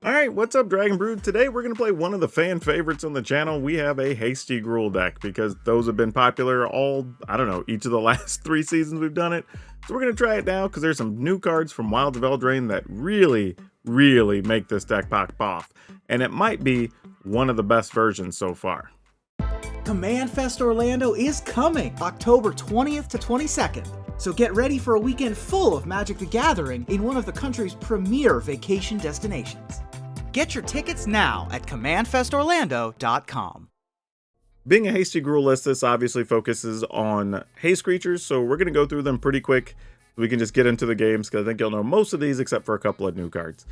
Alright, what's up Dragon Brood? Today we're going to play one of the fan favorites on the channel. We have a Hasty Gruul deck because those have been popular all, I don't know, each of the last 3 seasons we've done it. So we're going to try it now because there's some new cards from Wilds of Eldraine that really make this deck pop off. And it might be one of the best versions so far. Command Fest Orlando is coming October 20th to 22nd. So get ready for a weekend full of Magic the Gathering in one of the country's premier vacation destinations. Get your tickets now at commandfestorlando.com. Being a Hasty Gruul list, this obviously focuses on haste creatures, so we're going to go through them pretty quick. We can just get into the games, because I think you'll know most of these except for a couple of new cards.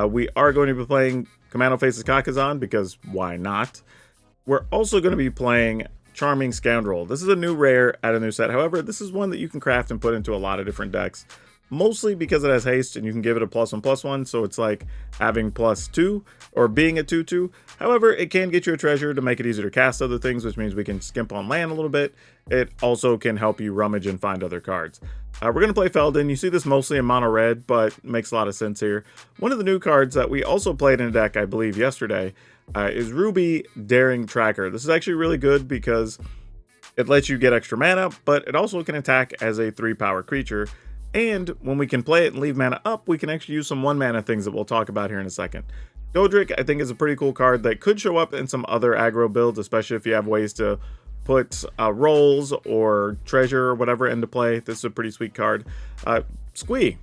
We are going to be playing Commando Faces Kakazan, because why not? We're also going to be playing Charming Scoundrel. This is a new rare at a new set. However, this is one that you can craft and put into a lot of different decks. Mostly because it has haste and you can give it a +1/+1, so it's like having +2 or being a 2/2. However, it can get you a treasure to make it easier to cast other things, which means we can skimp on land a little bit. It also can help you rummage and find other cards. We're going to play Feldon. You see this mostly in mono red, but it makes a lot of sense here. One of the new cards that we also played in a deck, I believe, yesterday is Ruby Daring Tracker. This is actually really good because it lets you get extra mana, but it also can attack as a 3-power creature. And when we can play it and leave mana up, we can actually use some 1-mana things that we'll talk about here in a second. Godric, I think, is a pretty cool card that could show up in some other aggro builds, especially if you have ways to put rolls or treasure or whatever into play. This is a pretty sweet card. Squee,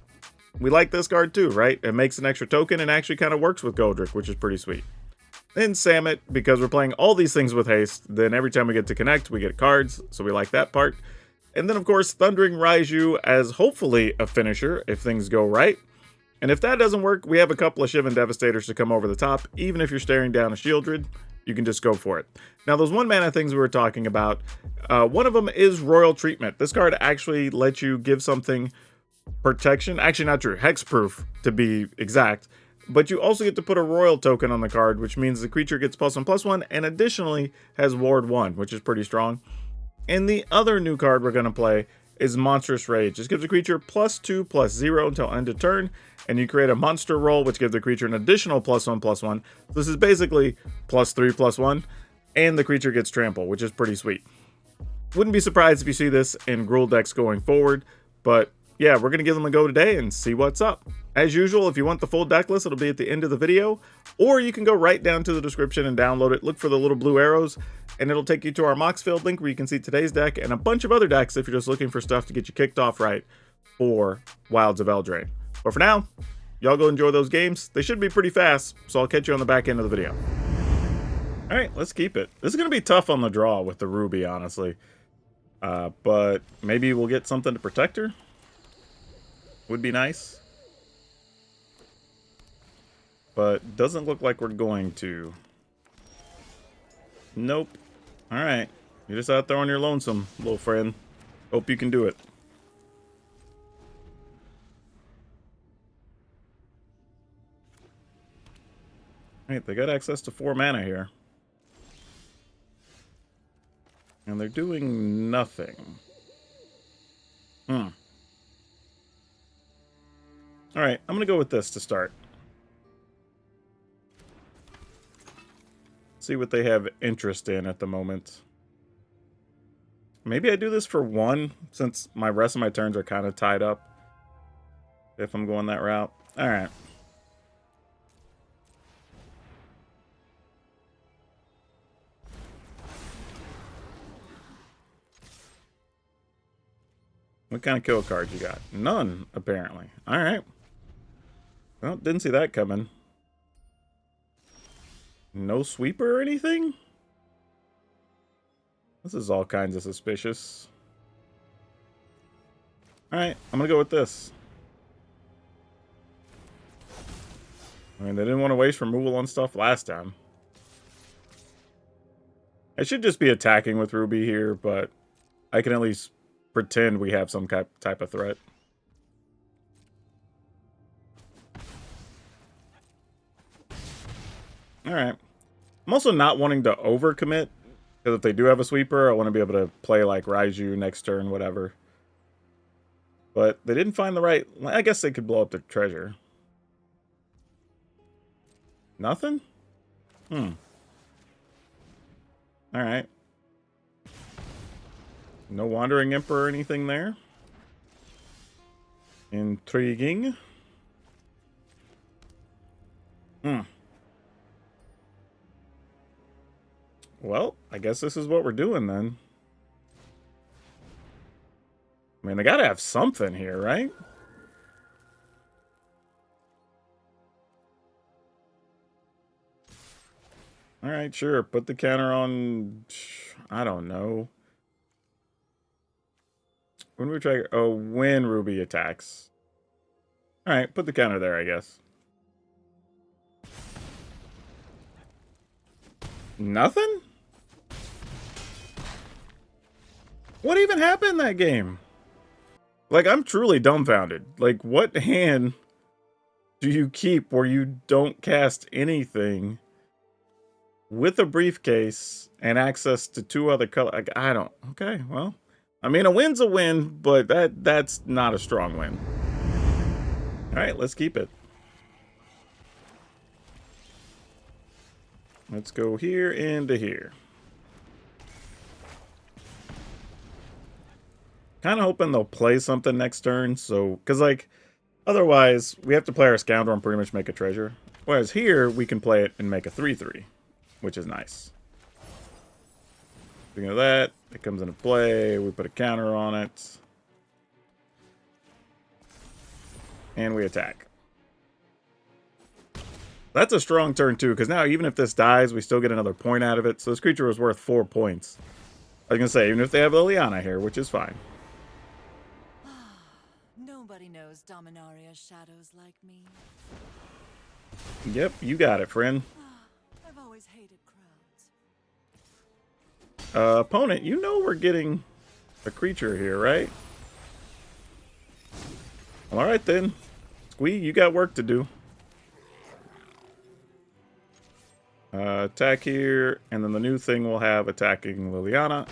we like this card too, right? It makes an extra token and actually kind of works with Godric, which is pretty sweet. Then Samut, because we're playing all these things with haste, then every time we get to connect, we get cards, so we like that part. And then, of course, Thundering Raiju as hopefully a finisher if things go right. And if that doesn't work, we have a couple of Shivan Devastators to come over the top. Even if you're staring down a Shieldred, you can just go for it. Now, those 1-mana things we were talking about, one of them is Royal Treatment. This card actually lets you give something protection. Actually, not true. Hexproof, to be exact. But you also get to put a Royal token on the card, which means the creature gets +1/+1 and additionally has Ward 1, which is pretty strong. And the other new card we're going to play is Monstrous Rage. This gives a creature +2/+0 until end of turn, and you create a monster roll, which gives the creature an additional +1/+1. This is basically +3/+1, and the creature gets trample, which is pretty sweet. Wouldn't be surprised if you see this in Gruul decks going forward, but yeah, we're going to give them a go today and see what's up. As usual, if you want the full deck list, it'll be at the end of the video, or you can go right down to the description and download it. Look for the little blue arrows, and it'll take you to our Moxfield link where you can see today's deck and a bunch of other decks if you're just looking for stuff to get you kicked off right for Wilds of Eldraine. But for now, y'all go enjoy those games. They should be pretty fast, so I'll catch you on the back end of the video. Alright, let's keep it. This is going to be tough on the draw with the Ruby, honestly. But maybe we'll get something to protect her. Would be nice. But doesn't look like we're going to. Nope. Alright. You're just out there on your lonesome, little friend. Hope you can do it. Alright, they got access to 4 mana here. And they're doing nothing. Alright, I'm going to go with this to start. See what they have interest in at the moment. Maybe I do this for 1, since my rest of my turns are kind of tied up. If I'm going that route. Alright. What kind of kill cards you got? None, apparently. Alright. Well, didn't see that coming. No sweeper or anything? This is all kinds of suspicious. Alright, I'm gonna go with this. I mean, they didn't want to waste removal on stuff last time. I should just be attacking with Ruby here, but I can at least pretend we have some type of threat. Alright. I'm also not wanting to overcommit, because if they do have a sweeper, I want to be able to play like Raiju next turn, whatever. But they didn't find the right... I guess they could blow up the treasure. Nothing? All right. No Wandering Imp or anything there. Intriguing. Well, I guess this is what we're doing then. I mean, they gotta have something here, right? Alright, sure. Put the counter on... I don't know. When we try... Oh, when Ruby attacks. Alright, put the counter there, I guess. Nothing? What even happened in that game? Like, I'm truly dumbfounded. Like, what hand do you keep where you don't cast anything with a briefcase and access to 2 other colors? Like, I don't... Okay, well... I mean, a win's a win, but that's not a strong win. Alright, let's keep it. Let's go here and to here. Kind of hoping they'll play something next turn, so... Because, like, otherwise, we have to play our Scoundrel and pretty much make a treasure. Whereas here, we can play it and make a 3/3, which is nice. Speaking of that, it comes into play. We put a counter on it. And we attack. That's a strong turn, too, because now even if this dies, we still get another point out of it. So this creature was worth 4 points. I was going to say, even if they have Liliana here, which is fine. Nobody knows Dominaria's shadows like me. Yep, you got it, friend. I've always hated crowds. Opponent, you know we're getting a creature here, right? Alright then. Squee, you got work to do. Attack here, and then the new thing we'll have attacking Liliana.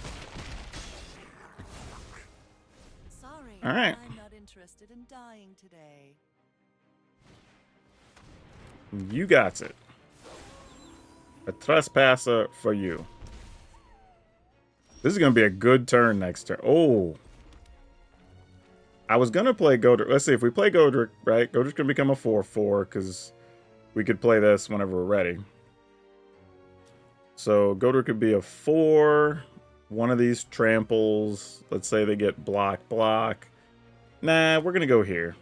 Sorry, Alright. I'm not interested in dying today. You got it. A trespasser for you. This is going to be a good turn next turn. Oh. I was going to play Godric. Let's see, if we play Godric, right? Godric's going to become a 4/4, because we could play this whenever we're ready. So Godric could be a 4. One of these tramples. Let's say they get block. Nah, we're going to go here.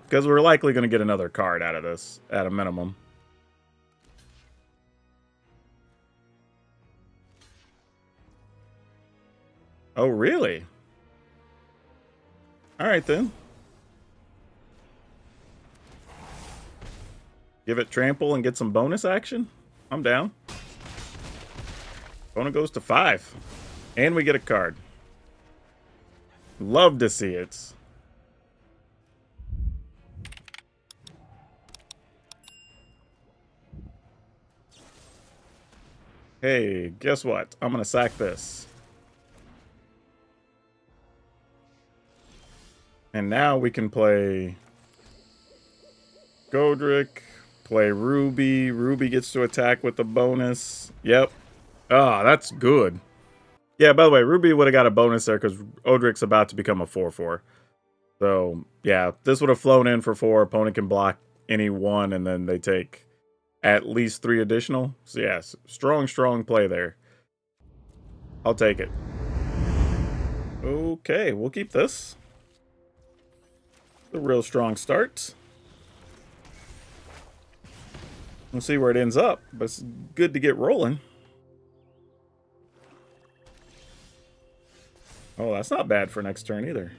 Because we're likely going to get another card out of this, at a minimum. Oh, really? Alright then. Give it trample and get some bonus action? I'm down. Opponent goes to 5. And we get a card. Love to see it. Hey, guess what? I'm going to sack this. And now we can play Godric, play Ruby. Ruby gets to attack with the bonus. Yep. Ah, that's good. Yeah, by the way, Ruby would have got a bonus there because Odric's about to become a 4/4. So, yeah, this would have flown in for 4. Opponent can block any 1, and then they take at least 3 additional. So, yes, strong play there. I'll take it. Okay, we'll keep this. A real strong start. We'll see where it ends up, but it's good to get rolling. Oh, that's not bad for next turn either.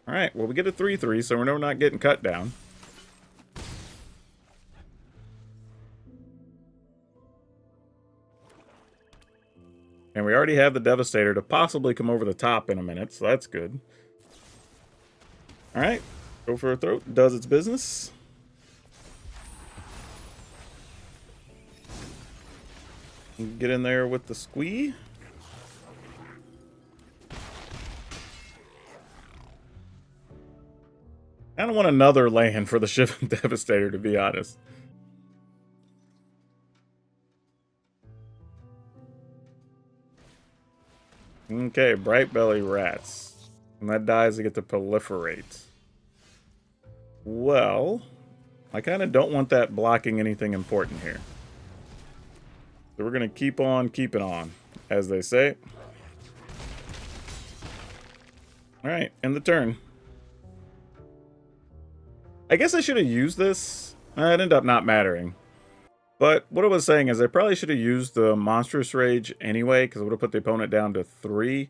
Alright, well, we get a 3/3, so we're not getting cut down. And we already have the Devastator to possibly come over the top in a minute, so that's good. Alright, go for a throat, does its business. Get in there with the squee. I don't want another land for the Shivan Devastator, to be honest. Okay, Bright Belly Rats. When that dies, they get to proliferate. Well, I kind of don't want that blocking anything important here. So we're going to keep on keeping on, as they say. Alright, end the turn. I guess I should have used this. It ended up not mattering. But what I was saying is I probably should have used the Monstrous Rage anyway, because it would have put the opponent down to 3.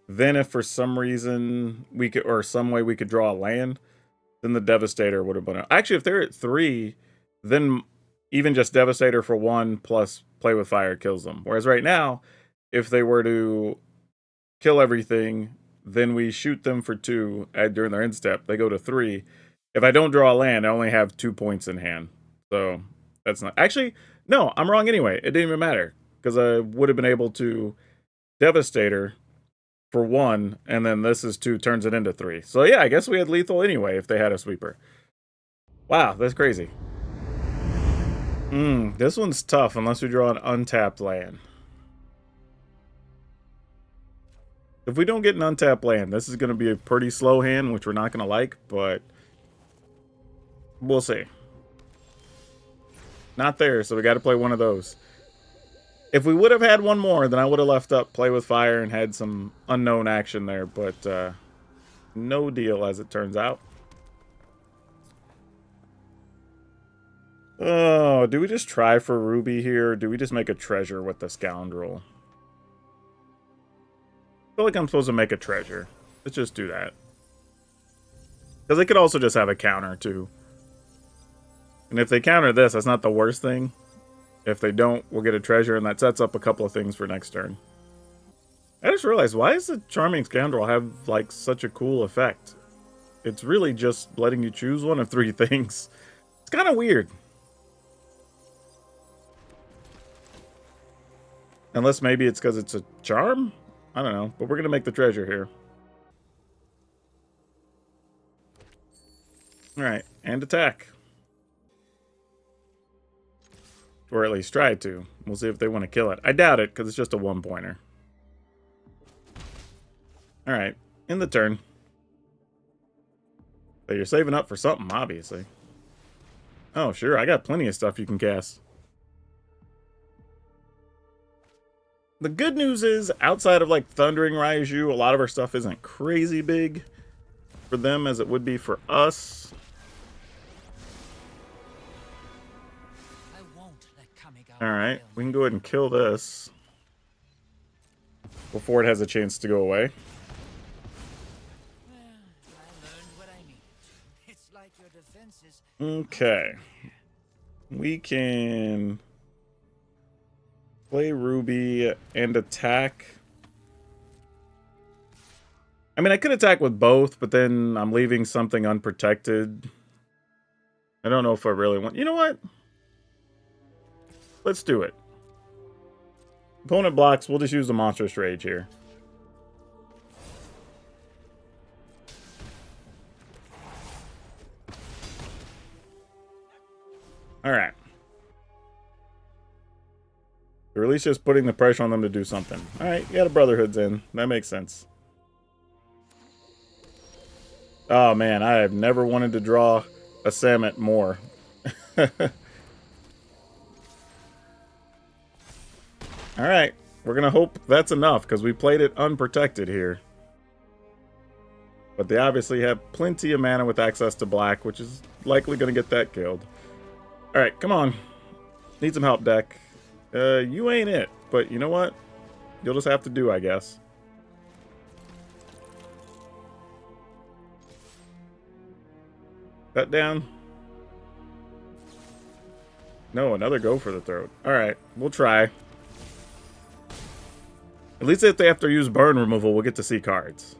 Then if for some reason we could, or some way we could draw a land, then the Devastator would have been... Actually, if they're at 3, then even just Devastator for 1 plus Play with Fire kills them. Whereas right now, if they were to kill everything, then we shoot them for 2 during their end step. They go to 3. If I don't draw a land, I only have 2 points in hand. So that's not... Actually, no, I'm wrong anyway. It didn't even matter. Because I would have been able to Devastator for 1, and then this is 2, turns it into 3. So yeah, I guess we had lethal anyway if they had a sweeper. Wow, that's crazy. This one's tough unless we draw an untapped land. If we don't get an untapped land, this is going to be a pretty slow hand, which we're not going to like, but we'll see. Not there, so we got to play one of those. If we would have had one more, then I would have left up Play with Fire and had some unknown action there, but no deal as it turns out. Oh, do we just try for Ruby here, or do we just make a treasure with the Scoundrel? I feel like I'm supposed to make a treasure. Let's just do that. Because they could also just have a counter, too. And if they counter this, that's not the worst thing. If they don't, we'll get a treasure, and that sets up a couple of things for next turn. I just realized, why does the Charming Scoundrel have, like, such a cool effect? It's really just letting you choose one of 3 things. It's kind of weird. Unless maybe it's because it's a charm? I don't know, but we're going to make the treasure here. Alright, and attack. Or at least try to. We'll see if they want to kill it. I doubt it, because it's just a 1-pointer. Alright, in the turn. So you're saving up for something, obviously. Oh, sure, I got plenty of stuff you can cast. The good news is, outside of, like, Thundering Raiju, a lot of our stuff isn't crazy big for them as it would be for us. Alright, we can go ahead and kill this before it has a chance to go away. Okay. We can play Ruby and attack. I mean, I could attack with both, but then I'm leaving something unprotected. I don't know if I really want... You know what? Let's do it. Opponent blocks. We'll just use the Monstrous Rage here. Alright. Or at least just putting the pressure on them to do something. Alright, yeah, the Brotherhood's in. That makes sense. Oh man, I have never wanted to draw a Samet more. Alright, we're gonna hope that's enough, because we played it unprotected here. But they obviously have plenty of mana with access to black, which is likely gonna get that killed. Alright, come on. Need some help, deck. You ain't it, but you know what? You'll just have to do, I guess. Cut down. No, another go for the throat. Alright, we'll try. At least if they have to use burn removal, we'll get to see cards.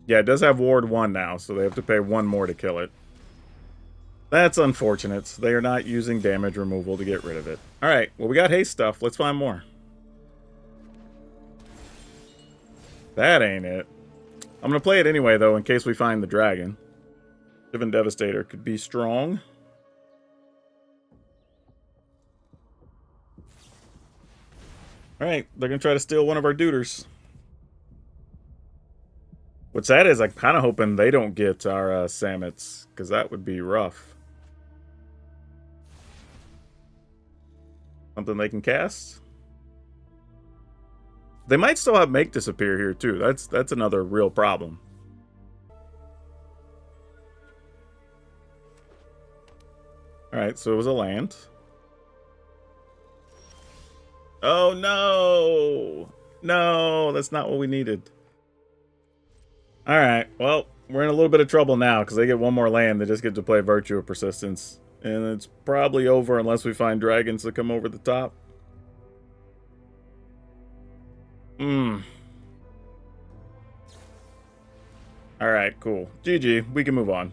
Yeah, it does have Ward 1 now, so they have to pay 1 more to kill it. That's unfortunate. They are not using damage removal to get rid of it. Alright, well we got haste stuff. Let's find more. That ain't it. I'm going to play it anyway, though, in case we find the dragon. Shivan Devastator could be strong. Alright, they're going to try to steal one of our duders. What's sad is I'm kind of hoping they don't get our Sammets, because that would be rough. Something they can cast? They might still have Make Disappear here, too. That's another real problem. Alright, so it was a land. Oh, no! No, that's not what we needed. Alright, well, we're in a little bit of trouble now, because they get one more land. They just get to play Virtue of Persistence. And it's probably over unless we find dragons that come over the top. Alright, cool. GG, we can move on.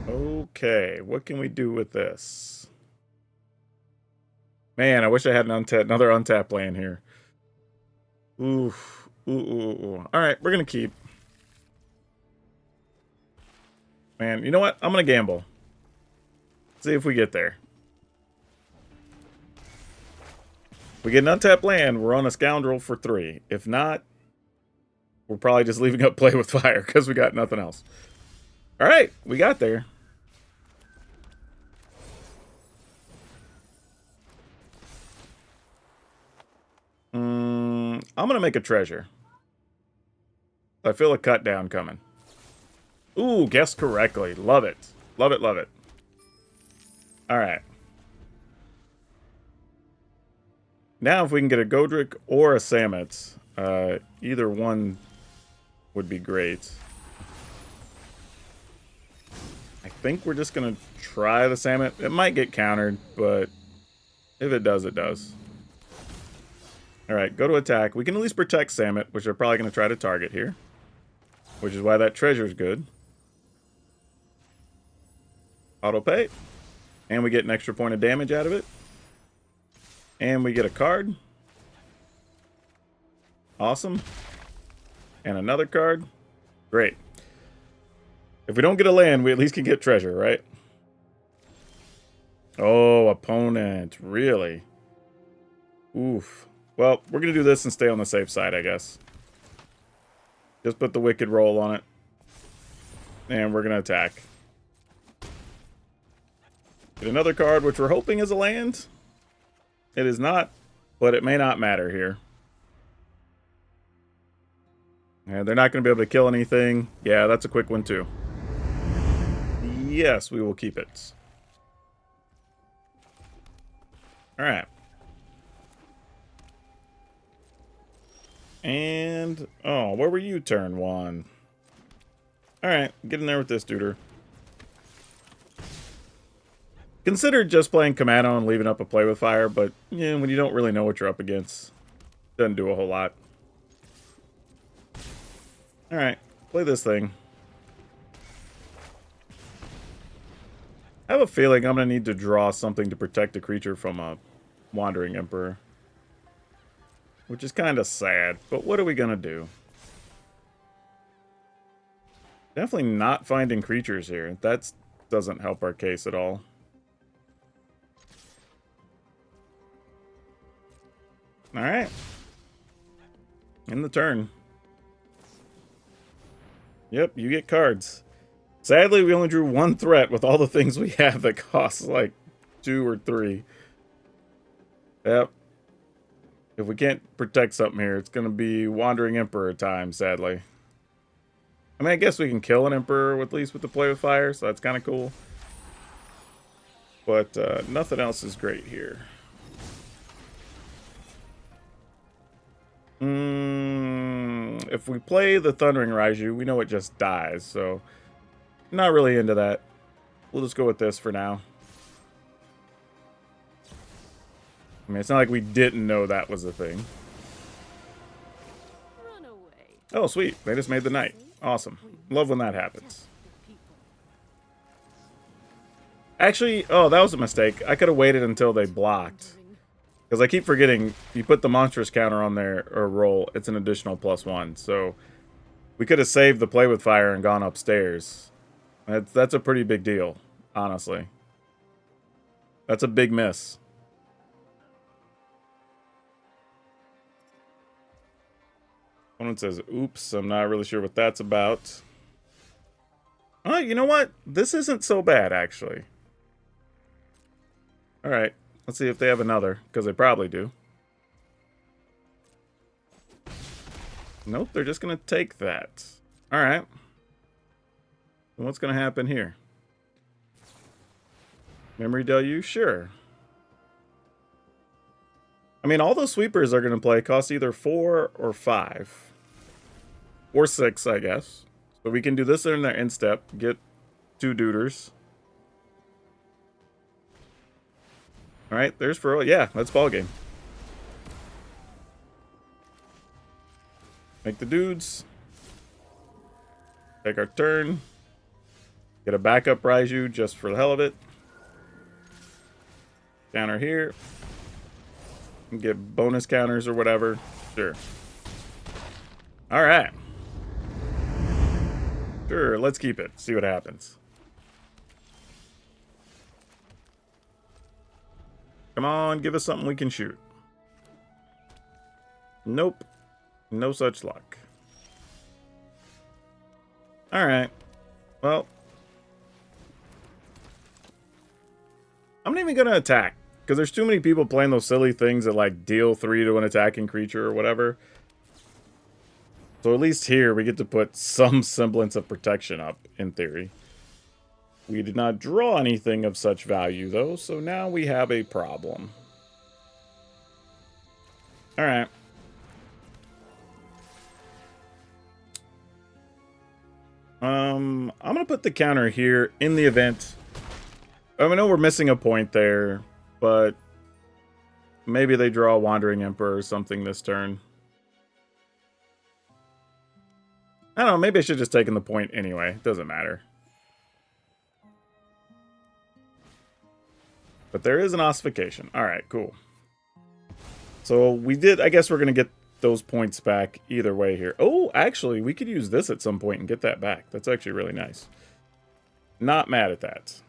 Okay, what can we do with this? Man, I wish I had another untapped land here. Oof. Ooh. Alright, we're gonna keep. Man, you know what? I'm gonna gamble. See if we get there. We get an untapped land, we're on a Scoundrel for 3. If not, we're probably just leaving up Play with Fire because we got nothing else. Alright, we got there. I'm going to make a treasure. I feel a cut down coming. Ooh, guessed correctly. Love it. Love it, love it. Alright. Now if we can get a Godric or a Samet, either one would be great. I think we're just going to try the Samet. It might get countered, but if it does, it does. Alright, go to attack. We can at least protect Samet, which they're probably going to try to target here. Which is why that treasure is good. Auto pay. And we get an extra point of damage out of it. And we get a card. Awesome. And another card. Great. If we don't get a land, we at least can get treasure, right? Oh, opponent. Really? Oof. Well, we're going to do this and stay on the safe side, I guess. Just put the Wicked Roll on it. And we're going to attack. Get another card, which we're hoping is a land. It is not, but it may not matter here. And they're not going to be able to kill anything. Yeah, that's a quick one, too. Yes, we will keep it. Alright. And, oh, where were you turn one? Alright, get in there with this duder. Consider just playing Commando and leaving up a Play with Fire, but yeah, when you don't really know what you're up against, doesn't do a whole lot. Alright, play this thing. I have a feeling I'm going to need to draw something to protect a creature from a Wandering Emperor. Which is kind of sad, but what are we going to do? Definitely not finding creatures here. That doesn't help our case at all. Alright. In the turn. Yep, you get cards. Sadly, we only drew one threat with all the things we have that cost like 2 or 3. Yep. If we can't protect something here, it's going to be Wandering Emperor time, sadly. I mean, I guess we can kill an Emperor at least with the Play with Fire, so that's kind of cool. But nothing else is great here. If we play the Thundering Raiju, we know it just dies, so not really into that. We'll just go with this for now. I mean, it's not like we didn't know that was a thing. Run away. Oh, sweet. They just made the night. Awesome. Love when that happens. Actually, oh, that was a mistake. I could have waited until they blocked. Because I keep forgetting, you put the monstrous counter on there, or roll, it's an additional +1. So we could have saved the play with fire and gone upstairs. That's a pretty big deal, honestly. That's a big miss. Opponent says, oops, I'm not really sure what that's about. Oh, you know what? This isn't so bad, actually. Alright, let's see if they have another, because they probably do. Nope, they're just going to take that. Alright. What's going to happen here? Memory Deluge? Sure. I mean, all those sweepers are going to play cost either 4 or 5. Or 6, I guess. So we can do this in their end step. Get 2 Duders. Alright, there's for... Yeah, that's ball game. Make the dudes. Take our turn. Get a backup Raiju just for the hell of it. Counter here. Get bonus counters or whatever. Sure. Alright. Sure, let's keep it. See what happens. Come on, give us something we can shoot. Nope. No such luck. Alright. Well. I'm not even going to attack. Because there's too many people playing those silly things that like deal 3 to an attacking creature or whatever. So at least here we get to put some semblance of protection up, in theory. We did not draw anything of such value though, so now we have a problem. Alright. I'm going to put the counter here in the event. I know we're missing a point there, but maybe they draw a Wandering Emperor or something this turn. I don't know, maybe I should have just taken the point anyway. Doesn't matter. But there is an ossification. Alright, cool. So we did, I guess we're going to get those points back either way here. Oh, actually, we could use this at some point and get that back. That's actually really nice. Not mad at that.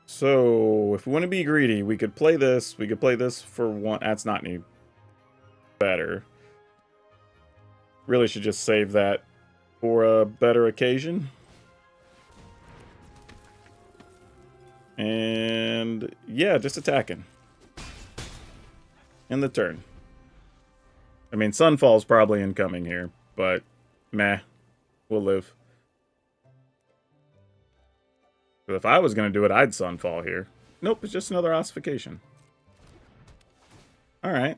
So, if we want to be greedy, we could play this. We could play this for one. That's not any better. Really should just save that for a better occasion. And, yeah, just attacking. In the turn. I mean, Sunfall's probably incoming here, but meh. We'll live. But if I was going to do it, I'd Sunfall here. Nope, it's just another ossification. Alright.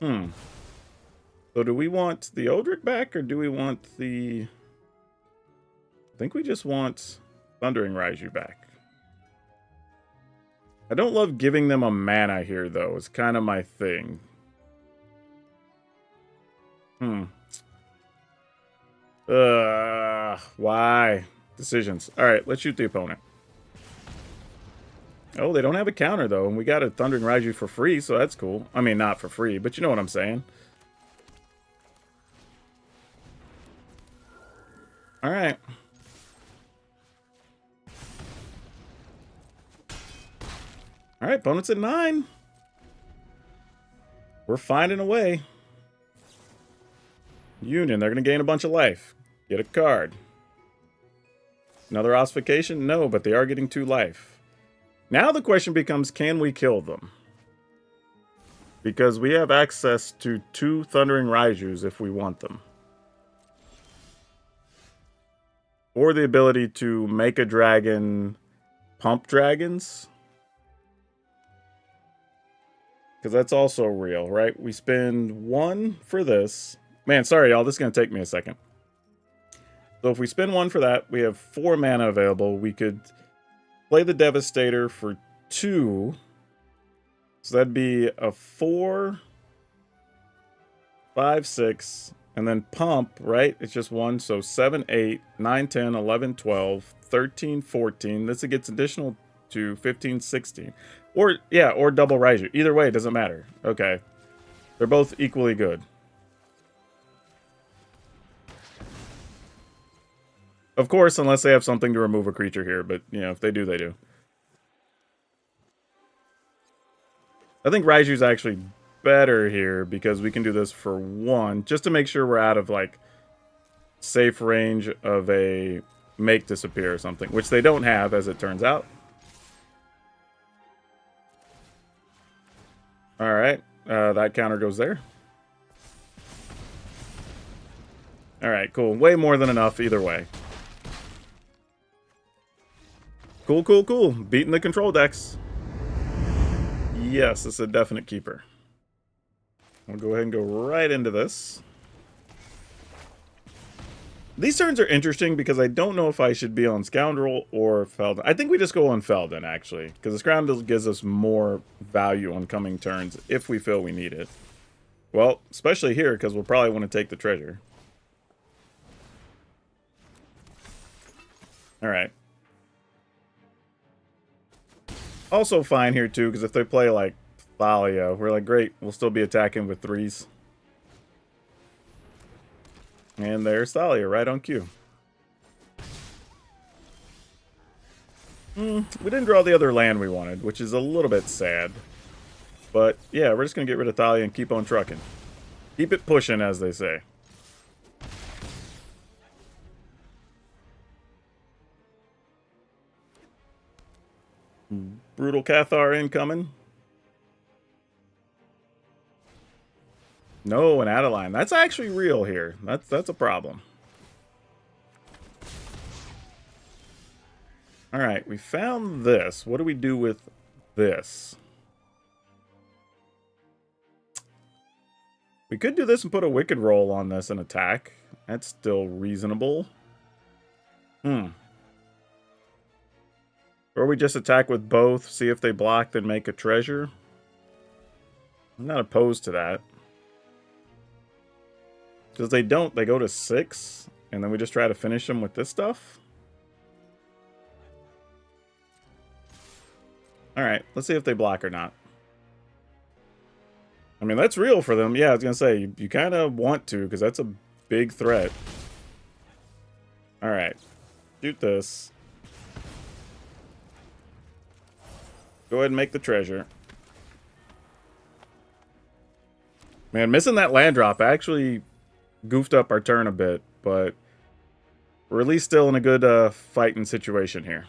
So do we want the Eldritch back, or do we want the... I think we just want Thundering Raiju back. I don't love giving them a mana here, though. It's kind of my thing. Why? Decisions. Alright, let's shoot the opponent. Oh, they don't have a counter, though. And we got a Thundering Raiju for free, so that's cool. I mean, not for free, but you know what I'm saying. Alright. Alright, opponent's at 9. We're finding a way. Union, they're going to gain a bunch of life. Get a card. Another ossification? No, but they are getting 2 life. Now the question becomes, can we kill them? Because we have access to 2 Thundering Raijus if we want them. Or the ability to make a dragon pump dragons. Because that's also real, right? We spend 1 for this. Man, sorry, y'all. This is going to take me a second. So if we spend 1 for that, we have 4 mana available. We could play the Devastator for 2. So that'd be a 4, 5, 6, and then pump, right? It's just 1. So 7, 8, 9, 10, 11, 12, 13, 14. This gets additional to 15, 16. Or, yeah, or double Raiju. Either way, it doesn't matter. Okay. They're both equally good. Of course, unless they have something to remove a creature here, but, you know, if they do, they do. I think Raiju's actually better here because we can do this for 1, just to make sure we're out of, like, safe range of a make disappear or something, which they don't have, as it turns out. Alright, that counter goes there. Alright, cool. Way more than enough either way. Cool, cool, cool. Beating the control decks. Yes, it's a definite keeper. We'll go ahead and go right into this. These turns are interesting because I don't know if I should be on Scoundrel or Feldon. I think we just go on Feldon, actually, because the Scoundrel gives us more value on coming turns if we feel we need it. Well, especially here, because we'll probably want to take the treasure. Alright. Also fine here, too, because if they play, like, Thalia, we're like, great, we'll still be attacking with 3s. And there's Thalia, right on cue. We didn't draw the other land we wanted, which is a little bit sad. But, yeah, we're just going to get rid of Thalia and keep on trucking. Keep it pushing, as they say. Brutal Cathar incoming. No, an Adeline. That's actually real here. That's a problem. Alright, we found this. What do we do with this? We could do this and put a Wicked Roll on this and attack. That's still reasonable. Or we just attack with both, see if they block, then make a treasure. I'm not opposed to that. Because they don't, they go to 6, and then we just try to finish them with this stuff. Alright, let's see if they block or not. I mean, that's real for them. Yeah, I was going to say, you kind of want to, because that's a big threat. Alright, shoot this. Go ahead and make the treasure. Man, missing that land drop actually goofed up our turn a bit, but we're at least still in a good fighting situation here.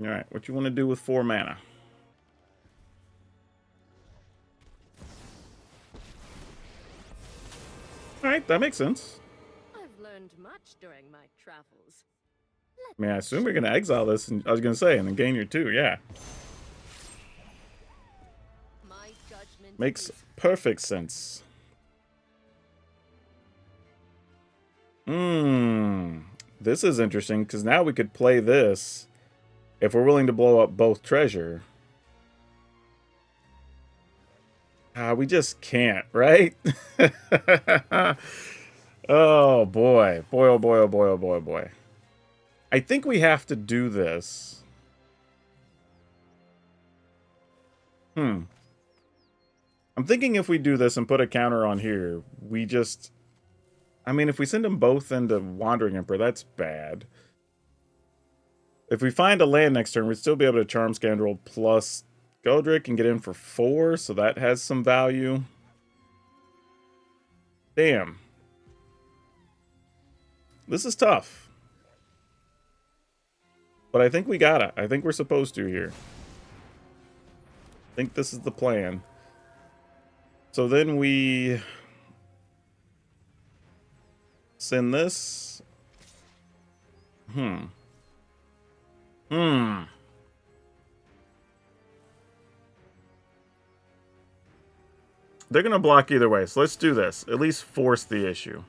Alright, what you want to do with 4 mana? Alright, that makes sense. I've learned much during my travels. I mean, I assume we're going to exile this, and I was going to say, and then gain your 2, yeah. My judgment Makes is perfect sense. This is interesting, because now we could play this if we're willing to blow up both treasure. We just can't, right? Oh, boy. Boy, oh, boy, oh, boy, oh, boy, oh, boy. I think we have to do this. I'm thinking if we do this and put a counter on here, we just... I mean, if we send them both into Wandering Emperor, that's bad. If we find a land next turn, we'd still be able to Charm Scoundrel plus Goldrick and get in for 4, so that has some value. Damn. This is tough. But I think we gotta. I think we're supposed to here. I think this is the plan. So then we send this. They're going to block either way, so let's do this. At least force the issue.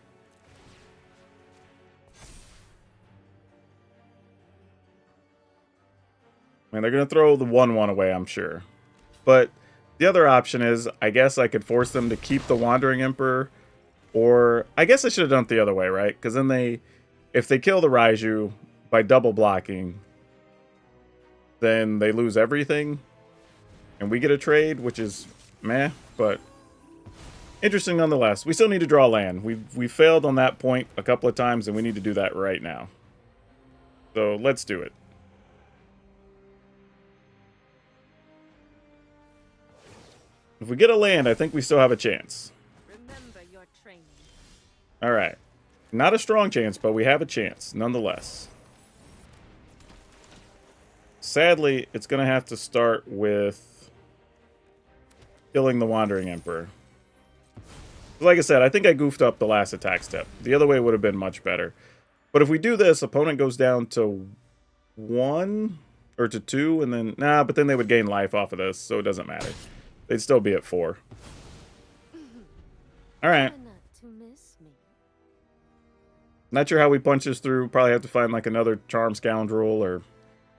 I mean, they're going to throw the 1/1 away, I'm sure. But the other option is, I guess I could force them to keep the Wandering Emperor Or, I guess I should have done it the other way, right? Because then if they kill the Raiju by double blocking, then they lose everything. And we get a trade, which is meh, but interesting nonetheless. We still need to draw land. We failed on that point a couple of times, and we need to do that right now. So let's do it. If we get a land, I think we still have a chance. Remember your training. Alright. Not a strong chance, but we have a chance, nonetheless. Sadly, it's going to have to start with killing the Wandering Emperor. Like I said, I think I goofed up the last attack step. The other way would have been much better. But if we do this, opponent goes down to 1 or to 2, and then... Nah, but then they would gain life off of this, so it doesn't matter. They'd still be at 4. Alright. Not sure how we punch this through. Probably have to find like another Charm Scoundrel or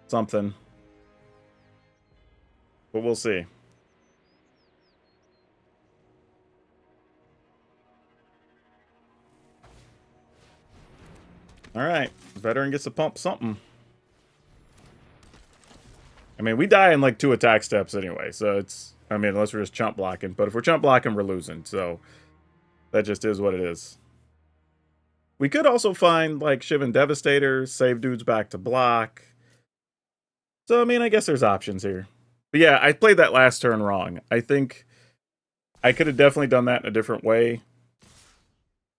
something. But we'll see. Alright. Veteran gets to pump something. I mean, we die in like 2 attack steps anyway, so it's... I mean, unless we're just chump blocking. But if we're chump blocking, we're losing. So that just is what it is. We could also find, like, Shivan Devastator, save dudes back to block. So, I mean, I guess there's options here. But yeah, I played that last turn wrong. I think I could have definitely done that in a different way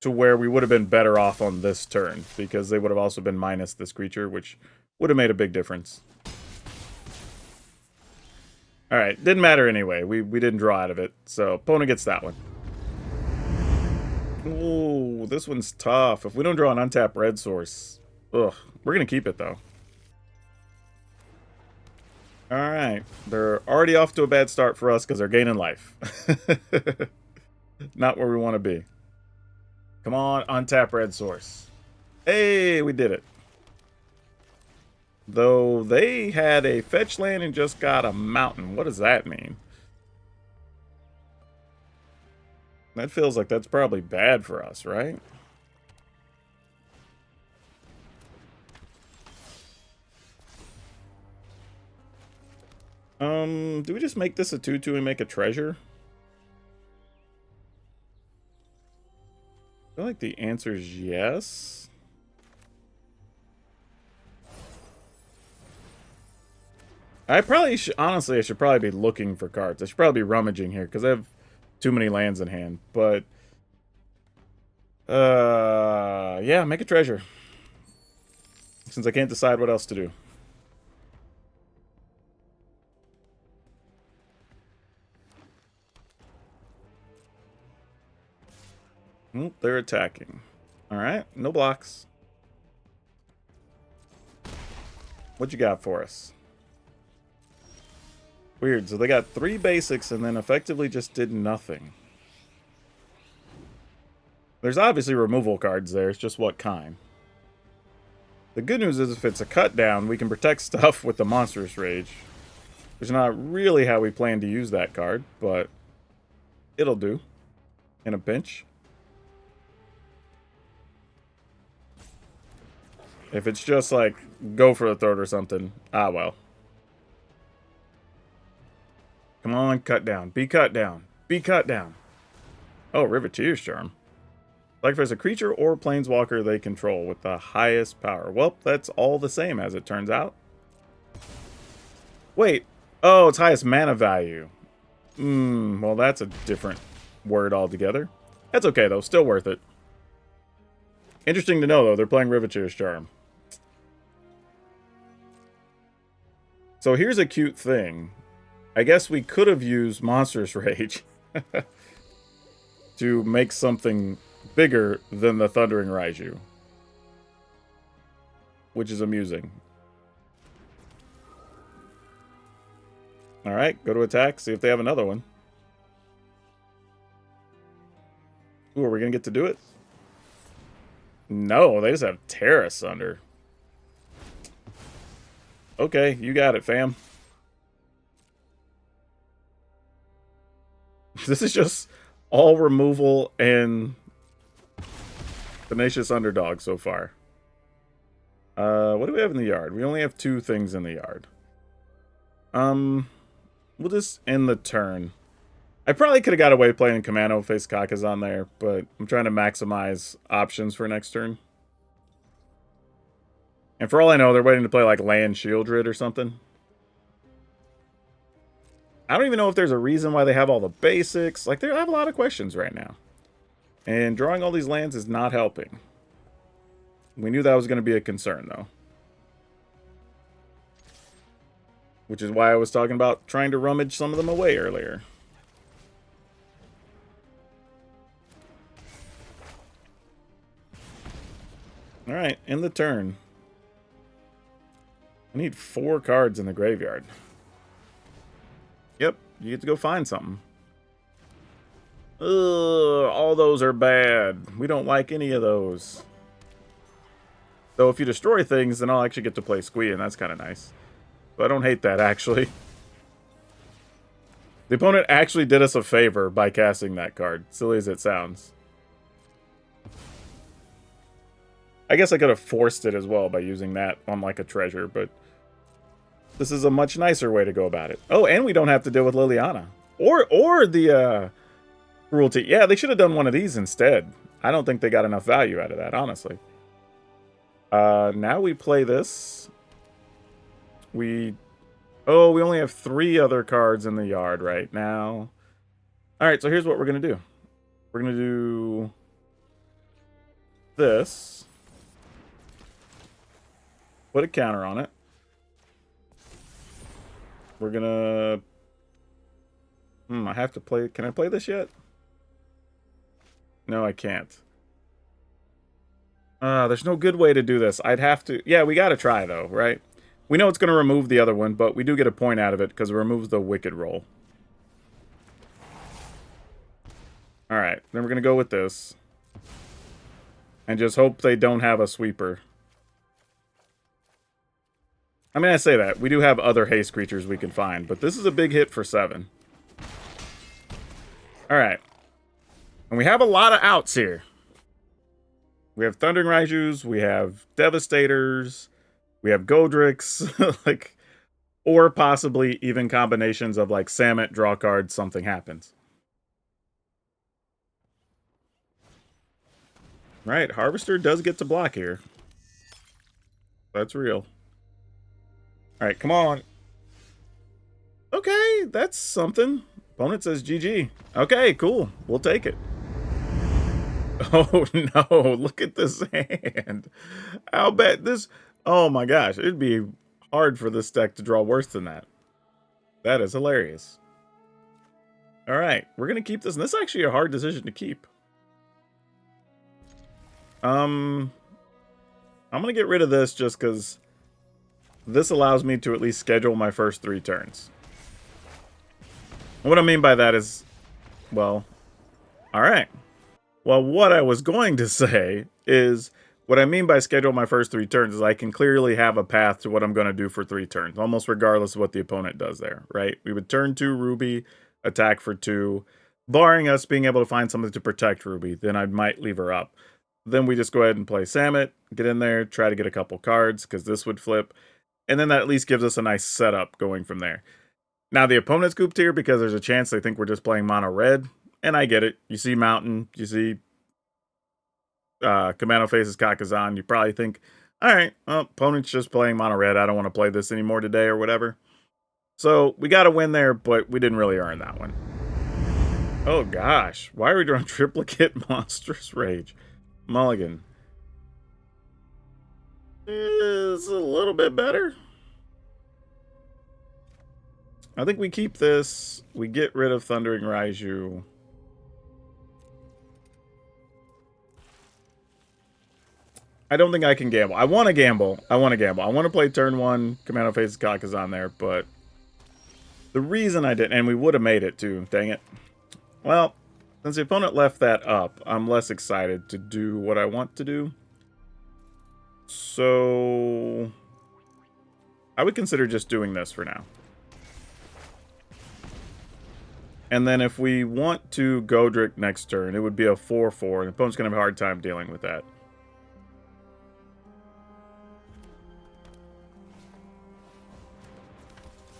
to where we would have been better off on this turn, because they would have also been minus this creature, which would have made a big difference. Alright, didn't matter anyway. We didn't draw out of it, so opponent gets that one. Ooh, this one's tough. If we don't draw an untapped red source, ugh, we're going to keep it, though. Alright, they're already off to a bad start for us because they're gaining life. Not where we want to be. Come on, untap red source. Hey, we did it. Though they had a fetch land and just got a mountain. What does that mean? That feels like that's probably bad for us, right? Do we just make this a 2/2 and make a treasure? I feel like the answer is yes. I probably should, honestly, I should probably be looking for cards. I should probably be rummaging here because I have too many lands in hand. But, yeah, make a treasure. Since I can't decide what else to do. Oh, they're attacking. Alright, no blocks. What you got for us? Weird, so they got 3 basics and then effectively just did nothing. There's obviously removal cards there, it's just what kind. The good news is if it's a cut down, we can protect stuff with the Monstrous Rage. Which is not really how we plan to use that card, but it'll do. In a pinch. If it's just like, go for the throat or something, ah well. Come on, cut down. Be cut down. Be cut down. Oh, Riveteer's Charm. Like if there's a creature or planeswalker they control with the highest power. Well, that's all the same as it turns out. Wait. Oh, it's highest mana value. Well, that's a different word altogether. That's okay, though. Still worth it. Interesting to know, though. They're playing Riveteer's Charm. So here's a cute thing. I guess we could have used Monstrous Rage to make something bigger than the Thundering Raiju. Which is amusing. Alright, go to attack, see if they have another one. Ooh, are we going to get to do it? No, they just have Terra Asunder. Okay, you got it, fam. This is just all removal and Tenacious underdog so far. What do we have in the yard? We only have 2 things in the yard. We'll just end the turn. I probably could have got away playing Commando face Kakazan there, but I'm trying to maximize options for next turn. And for all I know, they're waiting to play like Land Shieldred or something. I don't even know if there's a reason why they have all the basics. Like, they have a lot of questions right now. And drawing all these lands is not helping. We knew that was going to be a concern, though. Which is why I was talking about trying to rummage some of them away earlier. Alright, end the turn. I need 4 cards in the graveyard. Yep, you get to go find something. Ugh, all those are bad. We don't like any of those. Though if you destroy things, then I'll actually get to play Squee, and that's kind of nice. So I don't hate that, actually. The opponent actually did us a favor by casting that card, silly as it sounds. I guess I could have forced it as well by using that on like a treasure, but this is a much nicer way to go about it. Oh, and we don't have to deal with Liliana. Or the cruelty. Yeah, they should have done one of these instead. I don't think they got enough value out of that, honestly. Now we play this. We only have 3 other cards in the yard right now. Alright, so here's what we're going to do. We're going to do this. Put a counter on it. We're going to... I have to play... Can I play this yet? No, I can't. There's no good way to do this. I'd have to... Yeah, we got to try, though, right? We know it's going to remove the other one, but we do get a point out of it because it removes the Wicked roll. Alright, then we're going to go with this. And just hope they don't have a sweeper. I mean, I say that. We do have other haste creatures we can find, but this is a big hit for 7. Alright. And we have a lot of outs here. We have Thundering Raijus, we have Devastators, we have Godrix, like, or possibly even combinations of like Samut, draw cards, something happens. Right, Harvester does get to block here. That's real. Alright, come on. Okay, that's something. Opponent says GG. Okay, cool. We'll take it. Oh no, look at this hand. I'll bet this... Oh my gosh, it'd be hard for this deck to draw worse than that. That is hilarious. Alright, we're going to keep this. And this is actually a hard decision to keep. I'm going to get rid of this just because this allows me to at least schedule my first 3 turns. And what I mean by that is, well, alright. Well, what I was going to say is, what I mean by schedule my first 3 turns is I can clearly have a path to what I'm going to do for 3 turns, almost regardless of what the opponent does there, right? We would turn 2 Ruby, attack for 2, barring us being able to find something to protect Ruby, then I might leave her up. Then we just go ahead and play Samut, get in there, try to get a couple cards, because this would flip, and then that at least gives us a nice setup going from there. Now, the opponent's gooped here because there's a chance they think we're just playing mono red, and I get it. You see Mountain, you see Commando faces Kakazan, you probably think, alright, well, opponent's just playing mono red, I don't want to play this anymore today or whatever. So, we got a win there, but we didn't really earn that one. Oh gosh, why are we drawing Triplicate Monstrous Rage? Mulligan. Is a little bit better. I think we keep this. We get rid of Thundering Raiju. I don't think I can gamble. I want to gamble. I want to play turn 1, Commando faces Kakazan there, but the reason I didn't, and we would have made it too, dang it. Well, since the opponent left that up, I'm less excited to do what I want to do. So I would consider just doing this for now. And then if we want to Godric next turn, it would be a 4/4, and the opponent's going to have a hard time dealing with that.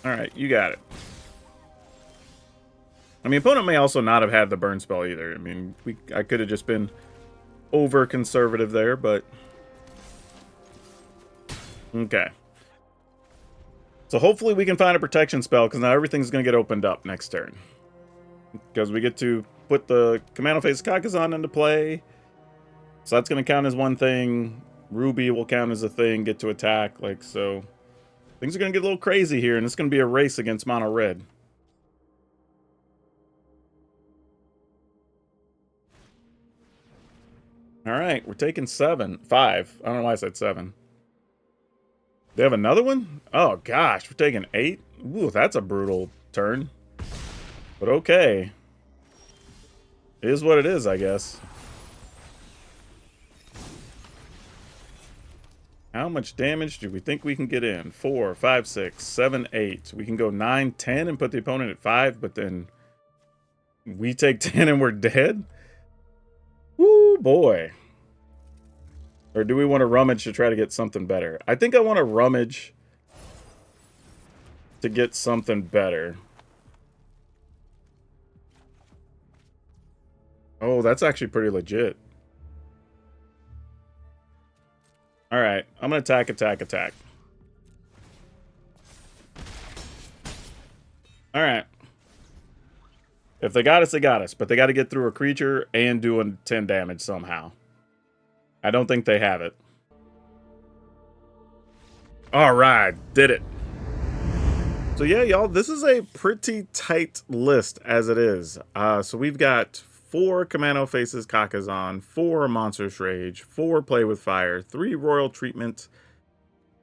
All right, you got it. I mean, opponent may also not have had the burn spell either. I mean, I could have just been over conservative there, but okay. So hopefully we can find a protection spell, because now everything's going to get opened up next turn. Because we get to put the Commando Face Kakazan into play. So that's going to count as one thing. Ruby will count as a thing, get to attack. Like, so things are going to get a little crazy here, and it's going to be a race against Mono Red. All right, we're taking 5. I don't know why I said 7. They have another one? Oh, gosh, we're taking 8? Ooh, that's a brutal turn. But okay. It is what it is, I guess. How much damage do we think we can get in? 4, 5, 6, 7, 8. We can go 9, 10 and put the opponent at 5, but then we take 10 and we're dead? Woo, boy. Or do we want to rummage to try to get something better? I think I want to rummage to get something better. Oh, that's actually pretty legit. All right, I'm going to attack, attack, attack. All right. If they got us, they got us. But they got to get through a creature and doing 10 damage somehow. I don't think they have it. All right, did it. So yeah, y'all, this is a pretty tight list as it is. So we've got 4 Commando Faces Kakazan, 4 Monstrous Rage, 4 Play with Fire, 3 Royal Treatment,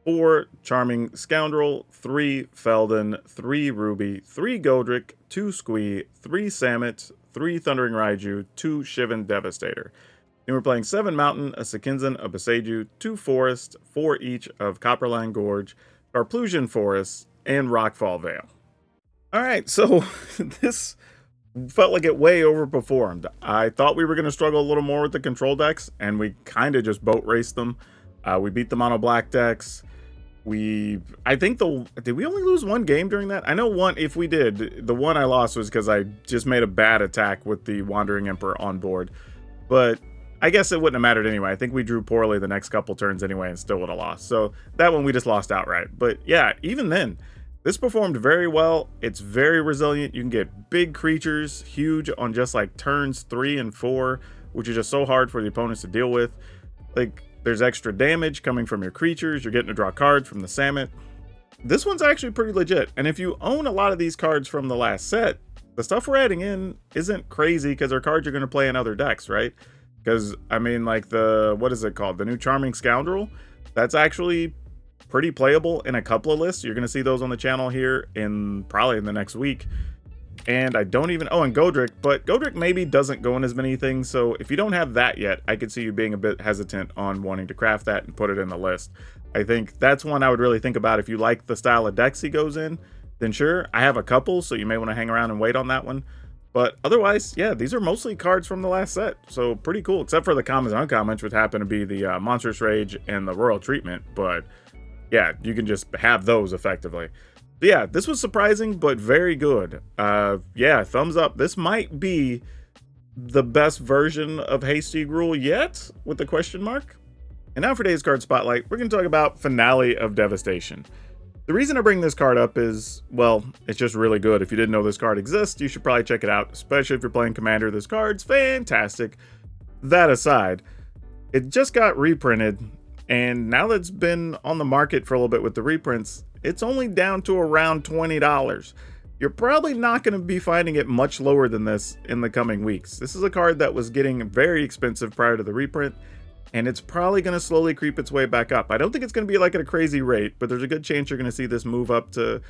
4 Charming Scoundrel, 3 Feldon, 3 Ruby, 3 Godric, 2 Squee, 3 Samet, 3 Thundering Raiju, 2 Shivan Devastator. And we're playing 7 Mountain, a Sekinzan, a Beseiju, 2 Forest, 4 each of Copperline Gorge, Carplusian Forest, and Rockfall Vale. Alright, so this felt like it way overperformed. I thought we were going to struggle a little more with the control decks, and we kind of just boat raced them. We beat the mono black decks. I think did we only lose 1 game during that? I know one, if we did, the one I lost was because I just made a bad attack with the Wandering Emperor on board. But I guess it wouldn't have mattered anyway. I think we drew poorly the next couple turns anyway and still would have lost. So that one we just lost outright. But yeah, even then, this performed very well. It's very resilient. You can get big creatures, huge on just like turns 3 and 4, which is just so hard for the opponents to deal with. Like, there's extra damage coming from your creatures. You're getting to draw cards from the Samet. This one's actually pretty legit. And if you own a lot of these cards from the last set, the stuff we're adding in isn't crazy because they're cards you're going to play in other decks, right? Because, I mean, like what is it called? The new Charming Scoundrel? That's actually pretty playable in a couple of lists. You're going to see those on the channel here probably in the next week. And I don't even, and Godric, but Godric maybe doesn't go in as many things. So if you don't have that yet, I could see you being a bit hesitant on wanting to craft that and put it in the list. I think that's one I would really think about. If you like the style of decks he goes in, then sure. I have a couple, so you may want to hang around and wait on that one. But otherwise, yeah, these are mostly cards from the last set. So pretty cool, except for the commons and uncommons, which happen to be the Monstrous Rage and the Royal Treatment. But yeah, you can just have those effectively. But yeah, this was surprising, but very good. Yeah, thumbs up. This might be the best version of Hasty Gruul yet, with the question mark. And now for today's card spotlight, we're going to talk about Finale of Devastation. The reason I bring this card up is, well, it's just really good. If you didn't know this card exists, you should probably check it out, especially if you're playing Commander. This card's fantastic. That aside, it just got reprinted, and now that it's been on the market for a little bit with the reprints, it's only down to around $20. You're probably not going to be finding it much lower than this in the coming weeks. This is a card that was getting very expensive prior to the reprint, and it's probably going to slowly creep its way back up. I don't think it's going to be like at a crazy rate, but there's a good chance you're going to see this move up to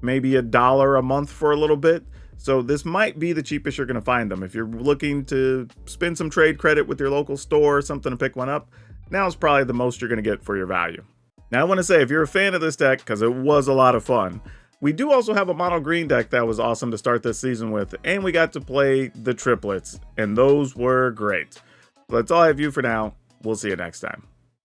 maybe $1 a month for a little bit. So this might be the cheapest you're going to find them. If you're looking to spend some trade credit with your local store or something to pick one up, now is probably the most you're going to get for your value. Now I want to say, if you're a fan of this deck, because it was a lot of fun, we do also have a mono green deck that was awesome to start this season with, and we got to play the triplets, and those were great. So that's all I have for you for now. We'll see you next time.